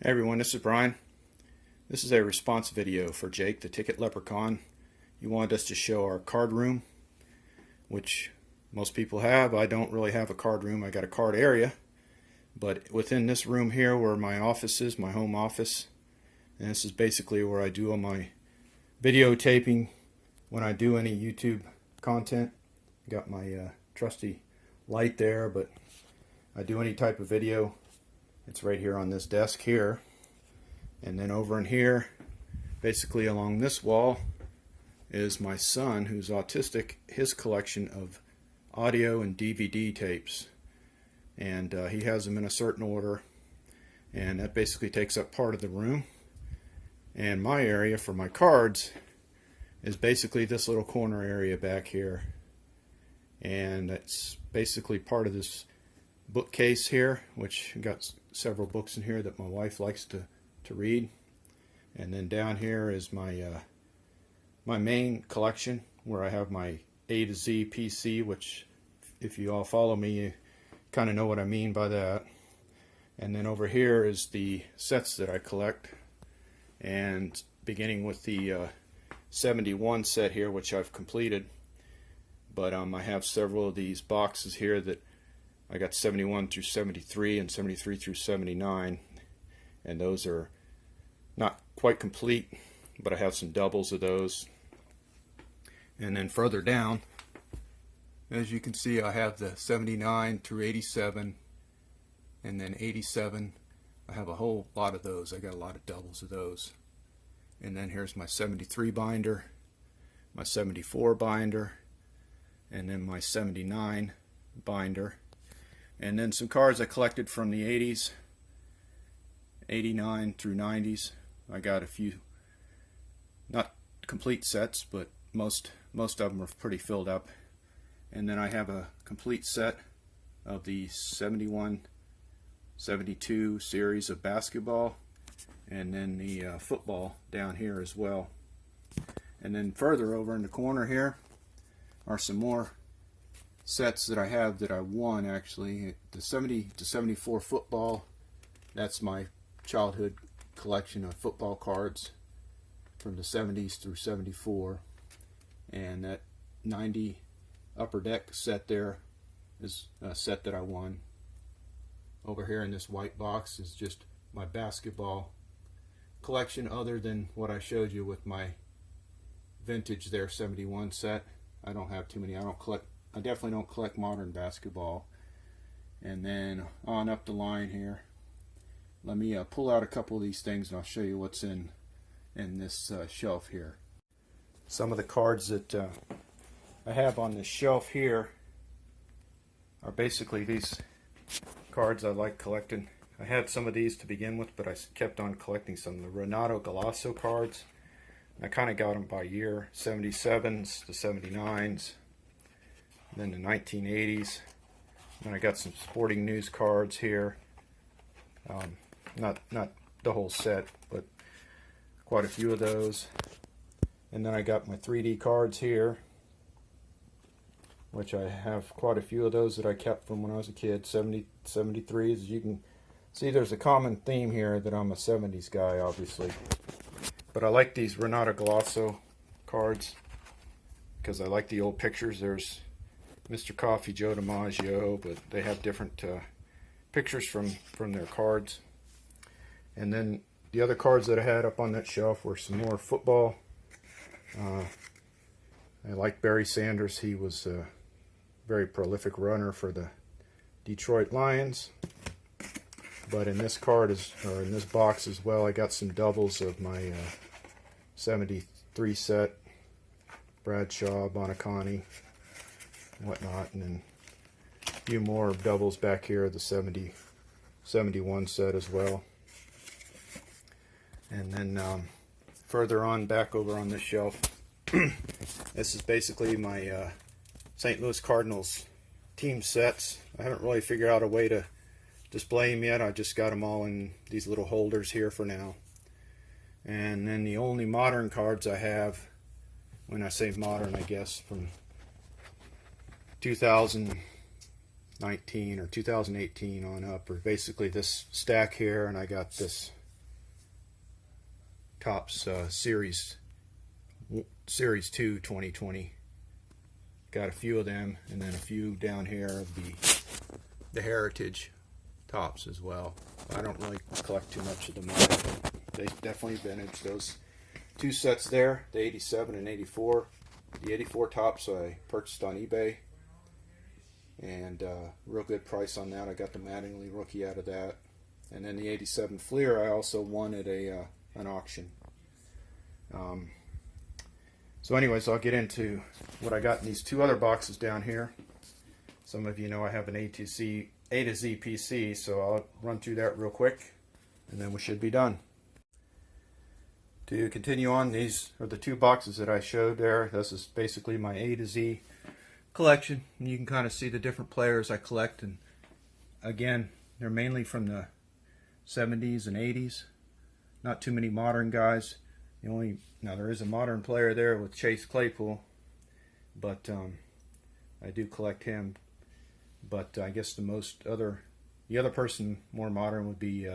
Hey everyone, this is Brian. This is a response video for Jake, the Ticket Leprechaun. He wanted us to show our card room, which most people have. I don't really have a card room. I got a card area. But within this room here where my office is, my home office, and this is basically where I do all my videotaping when I do any YouTube content. Got my trusty light there, but I do any type of video. It's right here on this desk here. And then over in here, basically along this wall, is my son, who's autistic, his collection of audio and DVD tapes. And he has them in a certain order. And that basically takes up part of the room. And my area for my cards is basically this little corner area back here. And that's basically part of this bookcase here, which got several books in here that my wife likes to read. And then down here is my my main collection, where I have my A to Z PC, which if you all follow me, you kind of know what I mean by that. And then over here is the sets that I collect, and beginning with the 71 set here, which I've completed. But I have several of these boxes here that I got 71 through 73 and 73 through 79, and those are not quite complete, but I have some doubles of those. And then further down, as you can see, I have the 79 through 87, and then 87. I have a whole lot of those. I got a lot of doubles of those. And then here's my 73 binder, my 74 binder, and then my 79 binder. And then some cards I collected from the 80s, 89 through 90s. I got a few, not complete sets, but most of them are pretty filled up. And then I have a complete set of the 71, 72 series of basketball, and then the football down here as well. And then further over in the corner here are some more sets that I have that I won, actually. The 70 to 74 football, that's my childhood collection of football cards from the 70s through 74. And that 90 upper deck set there is a set that I won. Over here in this white box is just my basketball collection, other than what I showed you with my vintage there 71 set. I don't have too many. I definitely don't collect modern basketball. And then on up the line here, let me pull out a couple of these things and I'll show you what's in this shelf here. Some of the cards that I have on this shelf here are basically these cards I like collecting. I had some of these to begin with, but I kept on collecting some of the Renato Galasso cards. I kind of got them by year, 77s, the 79s, then the 1980s. And I got some sporting news cards here. Not the whole set, but quite a few of those. And then I got my 3D cards here, which I have quite a few of those that I kept from when I was a kid, 73s. As you can see, there's a common theme here that I'm a 70s guy, obviously. But I like these Renato Galasso cards because I like the old pictures. There's Mr. Coffee, Joe DiMaggio, but they have different pictures from their cards. And then the other cards that I had up on that shelf were some more football. I like Barry Sanders. He was a very prolific runner for the Detroit Lions. But in this in this box as well, I got some doubles of my 73 set, Bradshaw, Bonacani, whatnot, and then a few more doubles back here of the 71 set as well. And then further on back over on this shelf, this is basically my St. Louis Cardinals team sets. I haven't really figured out a way to display them yet. I just got them all in these little holders here for now. And then the only modern cards I have, when I say modern, I guess from 2019 or 2018 on up, are basically this stack here, and I got this Topps Series 2 2020. Got a few of them, and then a few down here of the Heritage Topps as well. I don't really collect too much of the modern, but they definitely vintage. Those two sets there, the 87 and 84. The 84 Topps I purchased on eBay, and real good price on that. I got the Mattingly rookie out of that. And then the 87 Fleer I also won at an auction. So anyways, I'll get into what I got in these two other boxes down here. Some of you know I have an A to Z PC, so I'll run through that real quick, and then we should be done. To continue on, these are the two boxes that I showed there. This is basically my A to Z collection, and you can kind of see the different players I collect. And again, they're mainly from the 70s and 80s. Not too many modern guys. Now there is a modern player there with Chase Claypool, but I do collect him. But I guess the other person more modern would be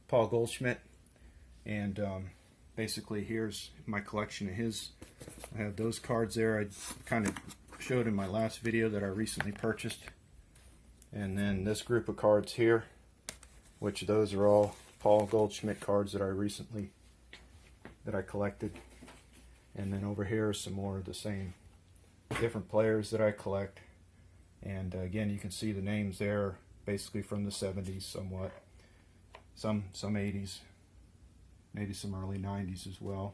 Paul Goldschmidt. And basically here's my collection of his. I have those cards there. I kind of showed in my last video that I recently purchased. And then this group of cards here, which those are all Paul Goldschmidt cards that I collected. And then over here is some more of the same different players that I collect. And again, you can see the names there, basically from the 70s somewhat, some 80s, maybe some early 90s as well,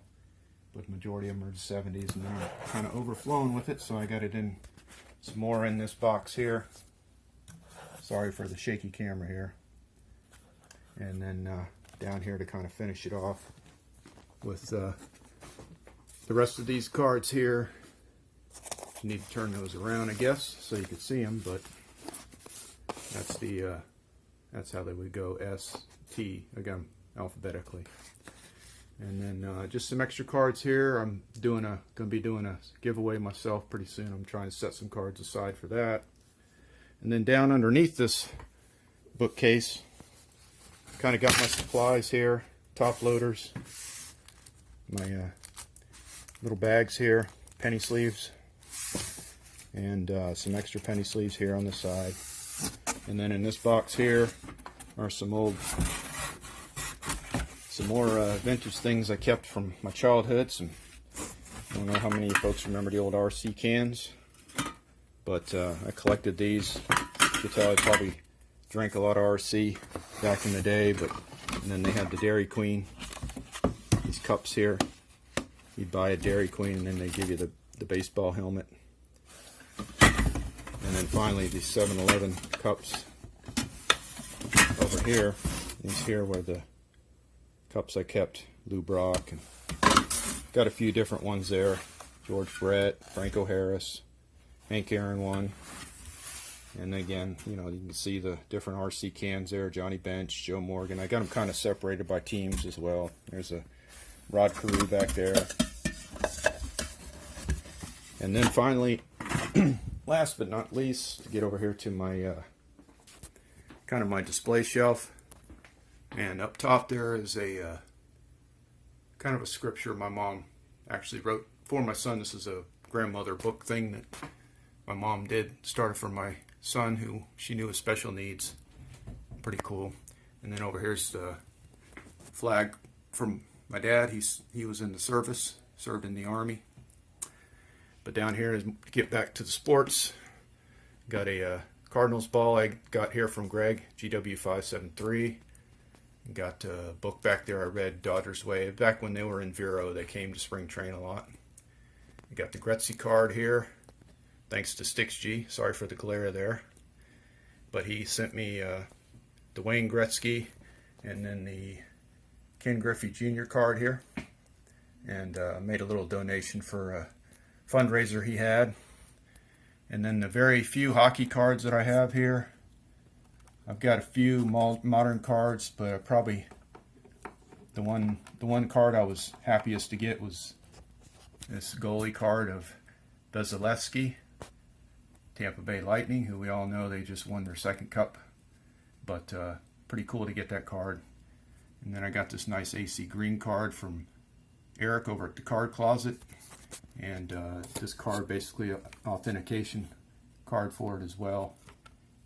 but majority of them are the 70s, and they're kind of overflowing with it, so I got it in some more in this box here. Sorry for the shaky camera here. And then down here to kind of finish it off with the rest of these cards here. You need to turn those around, I guess, so you can see them, but that's how they would go, S, T, again, alphabetically. And then just some extra cards here. I'm gonna be doing a giveaway myself pretty soon. I'm trying to set some cards aside for that. And then down underneath this bookcase, kind of got my supplies here, top loaders, my little bags here, penny sleeves, and some extra penny sleeves here on the side. And then in this box here are some more vintage things I kept from my childhood. I don't know how many folks remember the old RC cans, but I collected these. You can tell I probably drank a lot of RC back in the day. And then they had the Dairy Queen, these cups here. You'd buy a Dairy Queen and then they give you the baseball helmet. And then finally these 7-Eleven cups over here. These here were the cups I kept, Lou Brock, and got a few different ones there. George Brett, Franco Harris, Hank Aaron one. And again, you can see the different RC cans there, Johnny Bench, Joe Morgan. I got them kind of separated by teams as well. There's a Rod Carew back there. And then finally, last but not least, to get over here to my kind of my display shelf. And up top there is a kind of a scripture my mom actually wrote for my son. This is a grandmother book thing that my mom did, started for my son who she knew with special needs. Pretty cool. And then over here's the flag from my dad. He was in the service, served in the Army. But down here is to get back to the sports. Got a Cardinals ball I got here from Greg, GW573. Got a book back there I read, Dodgers Way. Back when they were in Vero, they came to spring train a lot. Got the Gretzky card here, thanks to Stix G. Sorry for the glare there. But he sent me the Wayne Gretzky and then the Ken Griffey Jr. card here. And made a little donation for a fundraiser he had. And then the very few hockey cards that I have here. I've got a few modern cards, but probably the one card I was happiest to get was this goalie card of Vasilevsky, Tampa Bay Lightning, who we all know they just won their second cup. But pretty cool to get that card. And then I got this nice AC Green card from Eric over at the Card Closet, and this card basically an authentication card for it as well.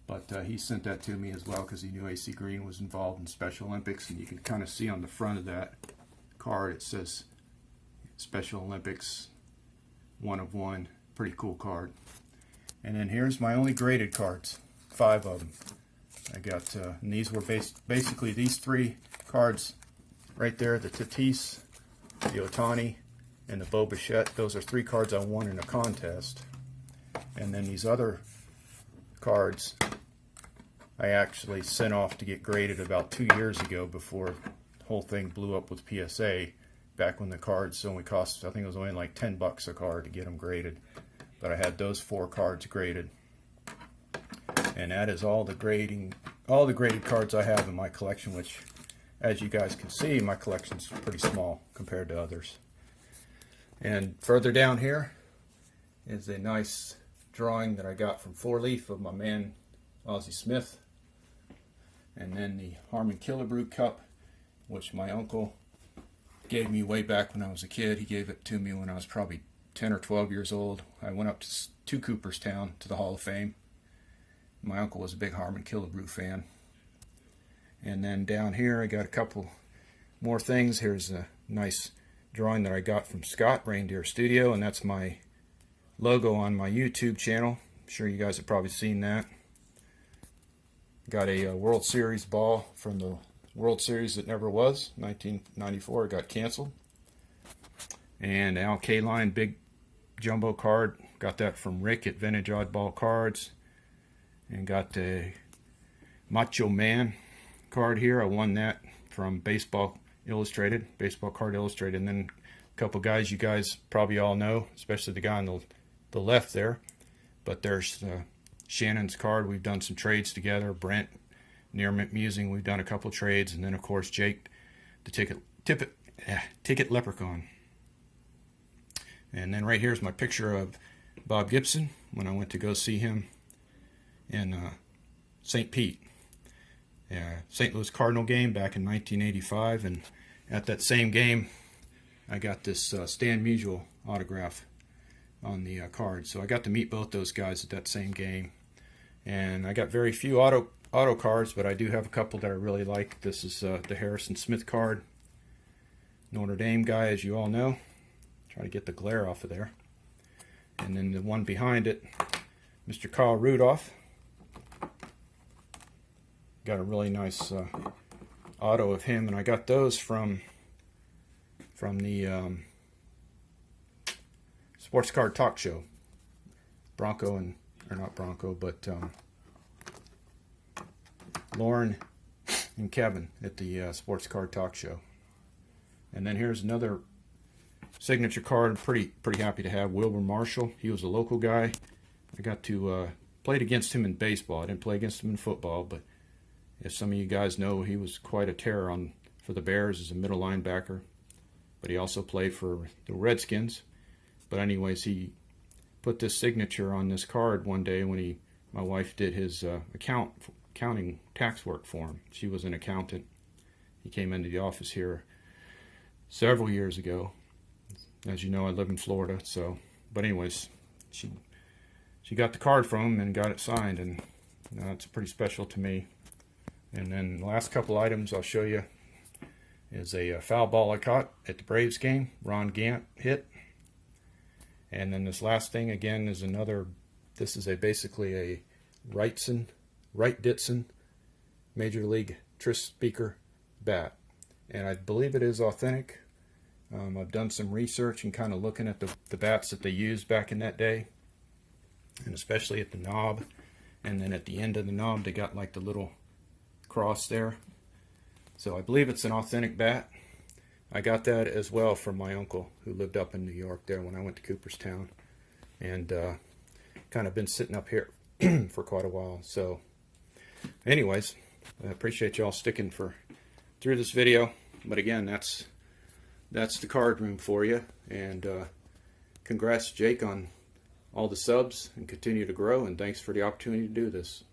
But he sent that to me as well because he knew AC Green was involved in Special Olympics, and you can kind of see on the front of that card it says Special Olympics 1 of 1. Pretty cool card. And then here's my only graded cards, 5 of them. I got, and these were basically these 3 cards right there, the Tatis, the Ohtani, and the Bo Bichette. Those are 3 cards I won in a contest. And then these other cards I actually sent off to get graded about 2 years ago before the whole thing blew up with PSA, back when the cards only cost, I think it was only like $10 a card to get them graded. But I had those 4 cards graded. And that is all the graded cards I have in my collection, which, as you guys can see, my collection's pretty small compared to others. And further down here is a nice drawing that I got from 4-Leaf of my man Ozzie Smith. And then the Harmon Killebrew Cup, which my uncle gave me way back when I was a kid. He gave it to me when I was probably 10 or 12 years old. I went up to Cooperstown to the Hall of Fame. My uncle was a big Harmon Killebrew fan. And then down here I got a couple more things. Here's a nice drawing that I got from Scott, Reindeer Studio, and that's my logo on my YouTube channel. I'm sure you guys have probably seen that. Got a World Series ball from the World Series that never was, 1994. It got canceled. And Al Kaline big jumbo card. Got that from Rick at Vintage Oddball Cards. And got the Macho Man card here. I won that from Baseball Illustrated, Baseball Card Illustrated. And then a couple guys you guys probably all know, especially the guy on the left there. But there's Shannon's card. We've done some trades together. Brent, Near Mint Musing, we've done a couple trades. And then, of course, Jake, the Ticket Leprechaun. And then right here is my picture of Bob Gibson when I went to go see him in St. Pete. St. Louis Cardinal game back in 1985. And at that same game, I got this Stan Musial autograph on the card. So I got to meet both those guys at that same game. And I got very few auto cards, but I do have a couple that I really like. This is the Harrison Smith card. Notre Dame guy, as you all know. Try to get the glare off of there. And then the one behind it, Mr. Kyle Rudolph. Got a really nice auto of him, and I got those from the Sports Card Talk Show. Bronco and, or not Bronco, but Lauren and Kevin at the Sports Card Talk Show. And then here's another signature card I'm pretty happy to have. Wilbur Marshall. He was a local guy. I got to played against him in baseball. I didn't play against him in football, but if some of you guys know, he was quite a terror for the Bears as a middle linebacker. But he also played for the Redskins. But anyways, he put this signature on this card one day when my wife did his accounting tax work for him. She was an accountant. He came into the office here several years ago. As you know, I live in Florida, so, but anyways, she got the card from him and got it signed, and it's pretty special to me. And then the last couple items I'll show you is a foul ball I caught at the Braves game, Ron Gant hit. And then this last thing again is this is basically a Wright Ditson Major League Tris Speaker bat. And I believe it is authentic. I've done some research and kind of looking at the bats that they used back in that day. And especially at the knob. And then at the end of the knob they got like the little cross there. So I believe it's an authentic bat. I got that as well from my uncle who lived up in New York there when I went to Cooperstown. And kind of been sitting up here for quite a while. So anyways, I appreciate y'all sticking through this video. But again, that's the card room for you. And congrats, Jake, on all the subs, and continue to grow. And thanks for the opportunity to do this.